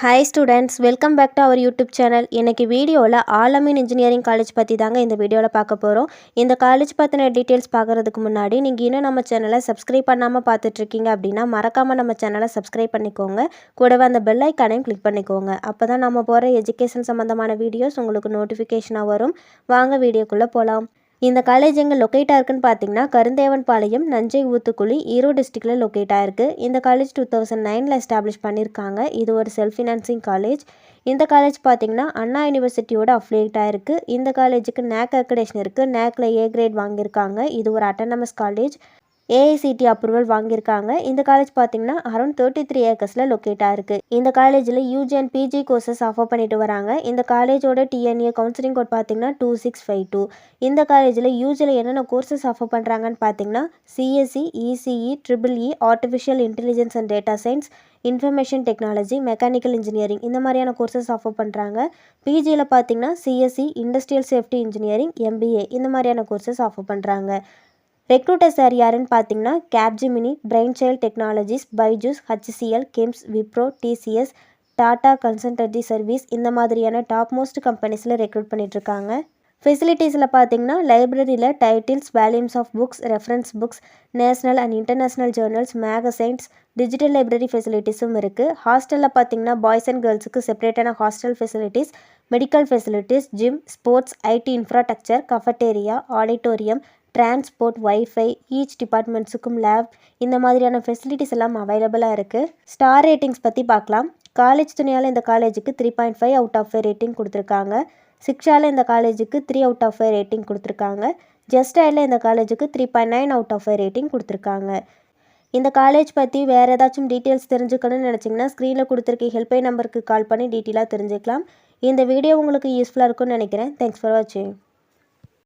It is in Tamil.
Hi students, welcome back to our YouTube channel. இன்னைக்கு வீடியோவில் ஆலமீன் இன்ஜினியரிங் காலேஜ் பற்றி தாங்க இந்த வீடியோவில் பார்க்க போகிறோம். இந்த காலேஜ் பற்றின டீட்டெயில்ஸ் பார்க்குறதுக்கு முன்னாடி நீங்கள் இன்னும் நம்ம சேனலை சப்ஸ்கிரைப் பண்ணாமல் பார்த்துட்ருக்கீங்க அப்படின்னா மறக்காமல் நம்ம சேனலை சப்ஸ்கிரைப் பண்ணிக்கோங்க. கூடவே அந்த பெல் ஐக்கானையும் கிளிக் பண்ணிக்கோங்க. அப்போ தான் நம்ம போகிற எஜுகேஷன் சம்மந்தமான வீடியோஸ் உங்களுக்கு நோட்டிஃபிகேஷனாக வரும். வாங்க வீடியோக்குள்ளே போகலாம். இந்த காலேஜ் எங்கே லொக்கேட் ஆயிருக்குன்னு பார்த்தீங்கன்னா கருந்தேவன்பாளையம், நஞ்சை ஊத்துக்குழி, ஈரோடு டிஸ்ட்ரிக்டில் லொக்கேட் ஆயிருக்கு. இந்த காலேஜ் 2009 எஸ்டாப்ளிஷ் பண்ணியிருக்காங்க. இது ஒரு செல்ஃப் ஃபினான்சிங் காலேஜ். இந்த காலேஜ் பார்த்தீங்கன்னா அண்ணா யூனிவர்சிட்டியோட அஃபிலியேட் ஆயிருக்கு. இந்த காலேஜுக்கு நேக் அக்ரிடேஷன் இருக்குது. நேக்கில் ஏ கிரேட் வாங்கியிருக்காங்க. இது ஒரு அட்டானமஸ் காலேஜ். ஏஐசிடி அப்ரூவல் வாங்கியிருக்காங்க. இந்த காலேஜ் பார்த்தீங்கன்னா அரௌண்ட் 33 ஏக்கர்ஸில் லொக்கேட் ஆயிருக்கு. இந்த காலேஜில் UG and PG courses offer பண்ணிட்டு வராங்க. இந்த காலேஜோட டிஎன்ஏ கவுன்சிலிங் கோட் பார்த்தீங்கன்னா 2652. இந்த காலேஜில் யூஜியில் என்னென்ன கோர்சஸ் ஆஃபர் பண்ணுறாங்கன்னு பார்த்தீங்கன்னா CSE, ECE, triple E, artificial intelligence and data science, information technology, mechanical engineering இந்த மாதிரியான கோர்சஸ் ஆஃபர் பண்ணுறாங்க. பிஜியில் பார்த்தீங்கன்னா CSE, industrial safety engineering, MBA இந்த மாதிரியான கோர்சஸ் ஆஃபர் பண்ணுறாங்க. ரெக்ரூட்டர்ஸ் யாருன்னு பார்த்தீங்கன்னா Capgemini, brain child technologies, Byju's, HCL, KIMS, Wipro, TCS, Tata consultancy service இந்த மாதிரியான டாப் மோஸ்ட் கம்பெனிஸில் ரெக்ரூட் பண்ணிகிட்ருக்காங்க. ஃபெசிலிட்டிஸில் பார்த்தீங்கன்னா லைப்ரரியில் titles, volumes of books, reference books, national and international journals, magazines, digital library ஃபெசிலிட்டிஸும் இருக்குது. ஹாஸ்டலில் பார்த்தீங்கன்னா பாய்ஸ் அண்ட் கேர்ள்ஸுக்கு செப்பரேட்டான hostel facilities, medical facilities, gym, sports, IT infrastructure, cafeteria, auditorium, transport, wifi, each டிபார்ட்மெண்ட்ஸுக்கும் லேப் இந்த மாதிரியான ஃபெசிலிட்டிஸ் எல்லாம் அவைலபிளாக இருக்குது. ஸ்டார் ரேட்டிங்ஸ் பற்றி பார்க்கலாம். காலேஜ் துணையால் இந்த காலேஜுக்கு 3.5 அவுட் ஆஃப் 5 ரேட்டிங் கொடுத்துருக்காங்க. சிக்ஷாவில் இந்த காலேஜுக்கு 3 அவுட் ஆஃப் 5 ரேட்டிங் கொடுத்துருக்காங்க. ஜஸ்டைலில் இந்த காலேஜுக்கு 3.9 அவுட் ஆஃப் 5 ரேட்டிங் கொடுத்துருக்காங்க. இந்த காலேஜ் பற்றி வேறு ஏதாச்சும் டீட்டெயில்ஸ் தெரிஞ்சுக்கணும்னு நினச்சிங்கன்னா ஸ்க்ரீனில் கொடுத்துருக்க ஹெல்ப்லைன் நம்பருக்கு கால் பண்ணி டீட்டெயிலாக தெரிஞ்சுக்கலாம். இந்த வீடியோ உங்களுக்கு யூஸ்ஃபுல்லாக இருக்கும்னு நினைக்கிறேன். தேங்க்ஸ் ஃபார் வாட்சிங்.